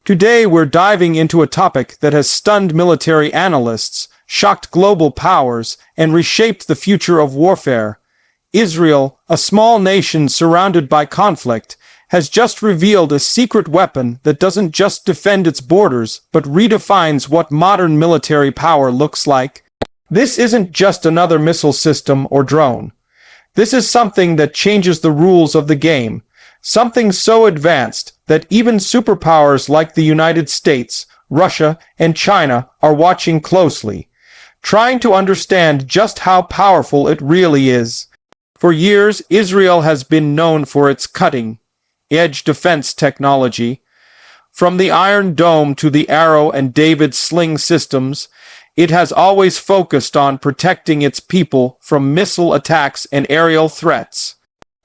Today we're diving into a topic that has stunned military analysts, shocked global powers, and reshaped the future of warfare. Israel, a small nation surrounded by conflict, has just revealed a secret weapon that doesn't just defend its borders, but redefines what modern military power looks like. This isn't just another missile system or drone. This is something that changes the rules of the game. Something so advanced that even superpowers like the United States, Russia, and China are watching closely, trying to understand just how powerful it really is. For years, Israel has been known for its cutting-edge defense technology. From the Iron Dome to the Arrow and David sling systems, it has always focused on protecting its people from missile attacks and aerial threats.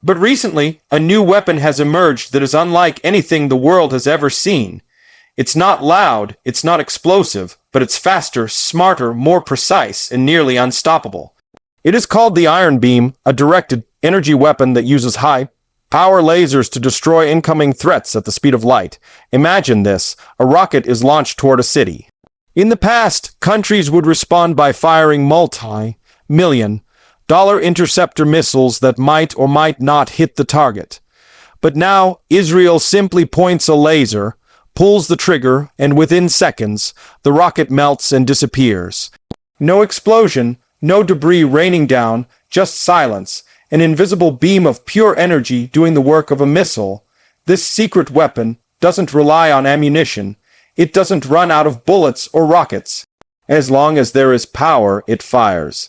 But recently, a new weapon has emerged that is unlike anything the world has ever seen. It's not loud, it's not explosive, but it's faster, smarter, more precise, and nearly unstoppable. It is called the Iron Beam, a directed energy weapon that uses high-power lasers to destroy incoming threats at the speed of light. Imagine this: a rocket is launched toward a city. In the past, countries would respond by firing multi-million-dollar interceptor missiles that might or might not hit the target. But now, Israel simply points a laser, pulls the trigger, and within seconds, the rocket melts and disappears. No explosion, no debris raining down, just silence, an invisible beam of pure energy doing the work of a missile. This secret weapon doesn't rely on ammunition. It doesn't run out of bullets or rockets. As long as there is power, it fires.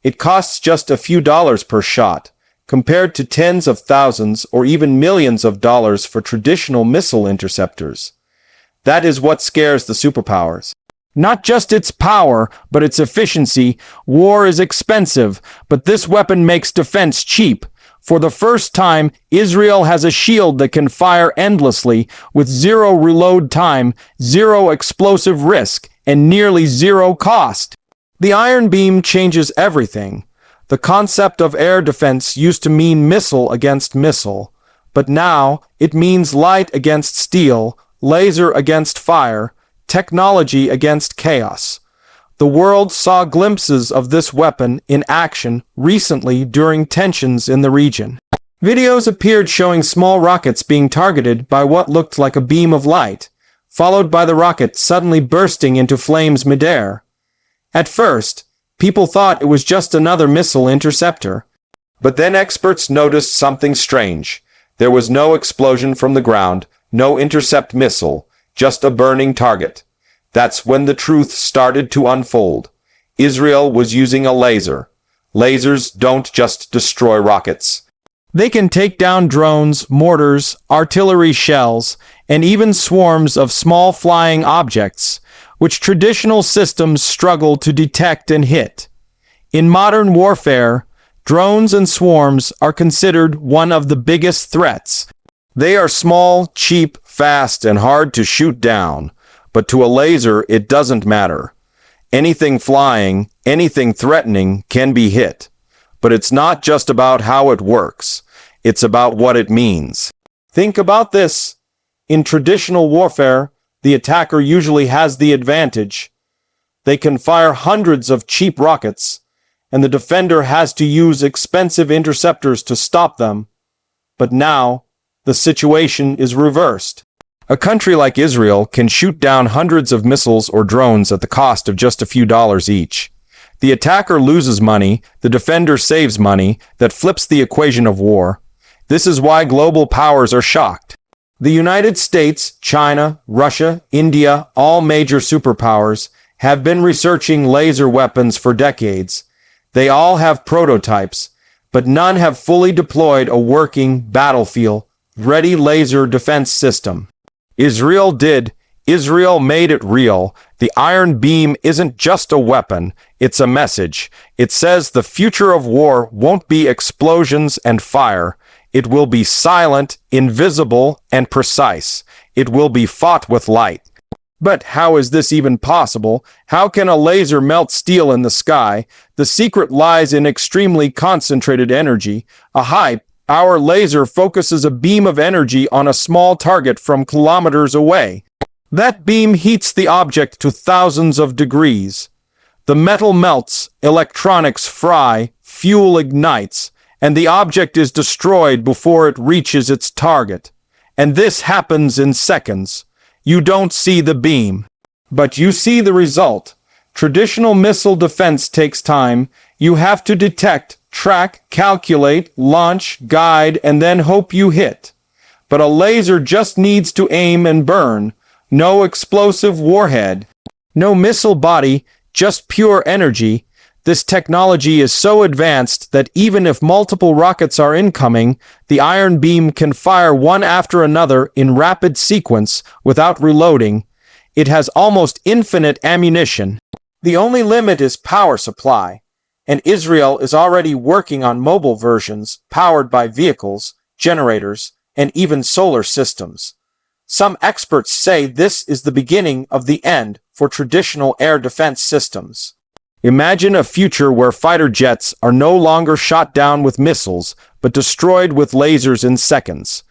It costs just a few dollars per shot, compared to tens of thousands or even millions of dollars for traditional missile interceptors. That is what scares the superpowers. Not just its power, but its efficiency. War is expensive, but this weapon makes defense cheap. For the first time, Israel has a shield that can fire endlessly, with zero reload time, zero explosive risk, and nearly zero cost. The Iron Beam changes everything. The concept of air defense used to mean missile against missile, but now it means light against steel, laser against fire, technology against chaos. The world saw glimpses of this weapon in action recently during tensions in the region. Videos appeared showing small rockets being targeted by what looked like a beam of light, followed by the rocket suddenly bursting into flames midair. At first, people thought it was just another missile interceptor. But then experts noticed something strange. There was no explosion from the ground, no intercept missile, just a burning target. That's when the truth started to unfold. Israel was using a laser. Lasers don't just destroy rockets. They can take down drones, mortars, artillery shells, and even swarms of small flying objects, which traditional systems struggle to detect and hit. In modern warfare, drones and swarms are considered one of the biggest threats. They are small, cheap, fast, and hard to shoot down. But to a laser, it doesn't matter. Anything flying, anything threatening can be hit. But it's not just about how it works. It's about what it means. Think about this. In traditional warfare, the attacker usually has the advantage. They can fire hundreds of cheap rockets, and the defender has to use expensive interceptors to stop them. But now, the situation is reversed. A country like Israel can shoot down hundreds of missiles or drones at the cost of just a few dollars each. The attacker loses money, the defender saves money. That flips the equation of war. This is why global powers are shocked. The United States, China, Russia, India, all major superpowers, have been researching laser weapons for decades. They all have prototypes, but none have fully deployed a working, battlefield-ready laser defense system. Israel did. Israel made it real. The Iron Beam isn't just a weapon, it's a message. It says the future of war won't be explosions and fire. It will be silent, invisible, and precise. It will be fought with light. But how is this even possible? How can a laser melt steel in the sky? The secret lies in extremely concentrated energy. A high-power laser focuses a beam of energy on a small target from kilometers away. That beam heats the object to thousands of degrees. The metal melts, electronics fry, fuel ignites, and the object is destroyed before it reaches its target. And this happens in seconds. You don't see the beam, but you see the result. Traditional missile defense takes time. You have to detect, track, calculate, launch, guide, and then hope you hit. But a laser just needs to aim and burn. No explosive warhead, no missile body, just pure energy. This technology is so advanced that even if multiple rockets are incoming, the iron beam can fire one after another in rapid sequence without reloading. It has almost infinite ammunition. The only limit is power supply, and Israel is already working on mobile versions powered by vehicles, generators, and even solar systems. Some experts say this is the beginning of the end for traditional air defense systems. Imagine a future where fighter jets are no longer shot down with missiles, but destroyed with lasers in seconds.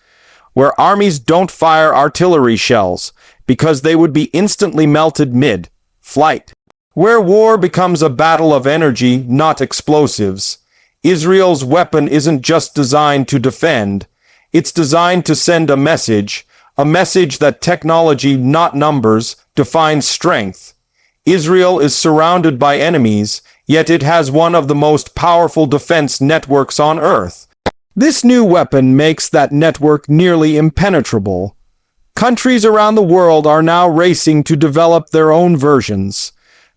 Where armies don't fire artillery shells, because they would be instantly melted mid-flight. Where war becomes a battle of energy, not explosives. Israel's weapon isn't just designed to defend. It's designed to send a message that technology, not numbers, defines strength. Israel is surrounded by enemies, yet it has one of the most powerful defense networks on Earth. This new weapon makes that network nearly impenetrable. Countries around the world are now racing to develop their own versions.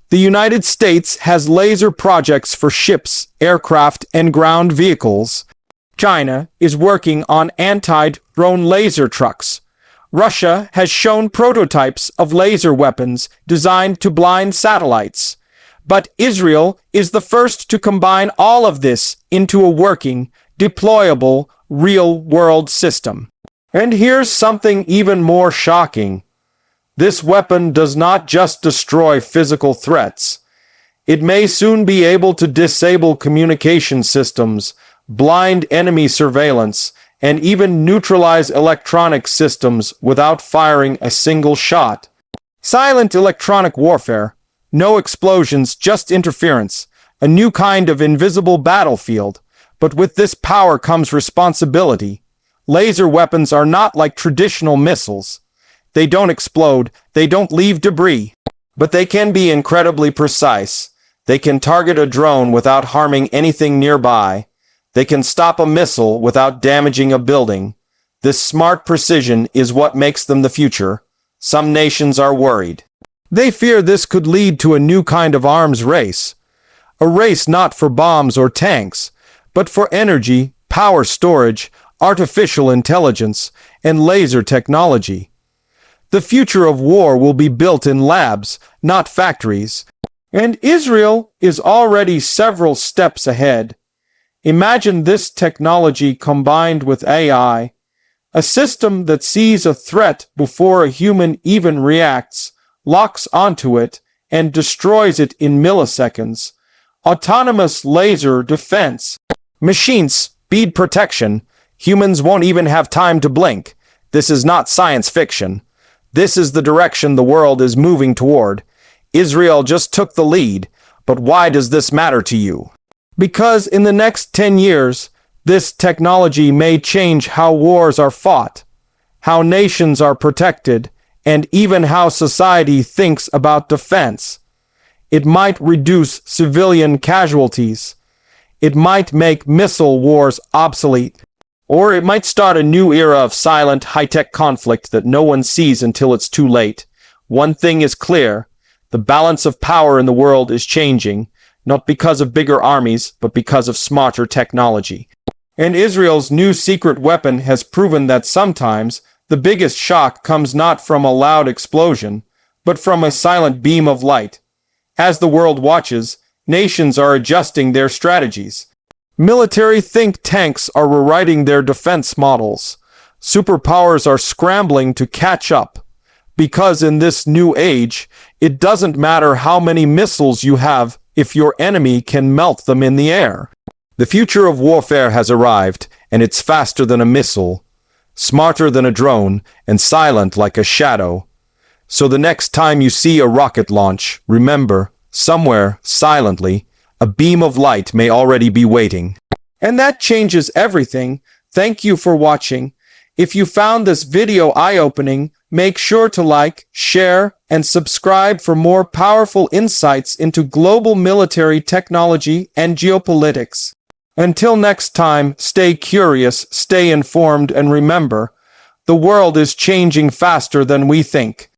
The United States has laser projects for ships, aircraft, and ground vehicles. China is working on anti-drone laser trucks. Russia has shown prototypes of laser weapons designed to blind satellites. But Israel is the first to combine all of this into a working, deployable, real-world system. And here's something even more shocking. This weapon does not just destroy physical threats. It may soon be able to disable communication systems, blind enemy surveillance, and even neutralize electronic systems without firing a single shot. Silent electronic warfare. No explosions, just interference. A new kind of invisible battlefield. But with this power comes responsibility. Laser weapons are not like traditional missiles. They don't explode, they don't leave debris. But they can be incredibly precise. They can target a drone without harming anything nearby. They can stop a missile without damaging a building. This smart precision is what makes them the future. Some nations are worried. They fear this could lead to a new kind of arms race. A race not for bombs or tanks, but for energy, power storage, artificial intelligence, and laser technology. The future of war will be built in labs, not factories. And Israel is already several steps ahead. Imagine this technology combined with AI, a system that sees a threat before a human even reacts, locks onto it, and destroys it in milliseconds. Autonomous laser defense. Machines, speed protection. Humans won't even have time to blink. This is not science fiction. This is the direction the world is moving toward. Israel just took the lead, but why does this matter to you? Because in the next 10 years, this technology may change how wars are fought, how nations are protected, and even how society thinks about defense. It might reduce civilian casualties. It might make missile wars obsolete. Or it might start a new era of silent, high-tech conflict that no one sees until it's too late. One thing is clear. The balance of power in the world is changing. Not because of bigger armies, but because of smarter technology. And Israel's new secret weapon has proven that sometimes the biggest shock comes not from a loud explosion, but from a silent beam of light. As the world watches, nations are adjusting their strategies. Military think tanks are rewriting their defense models. Superpowers are scrambling to catch up. Because in this new age, it doesn't matter how many missiles you have if your enemy can melt them in the air. The future of warfare has arrived, and it's faster than a missile, smarter than a drone, and silent like a shadow. So the next time you see a rocket launch, remember, somewhere, silently, a beam of light may already be waiting. And that changes everything. Thank you for watching. If you found this video eye-opening, make sure to like, share, and subscribe for more powerful insights into global military technology and geopolitics. Until next time, stay curious, stay informed, and remember, the world is changing faster than we think.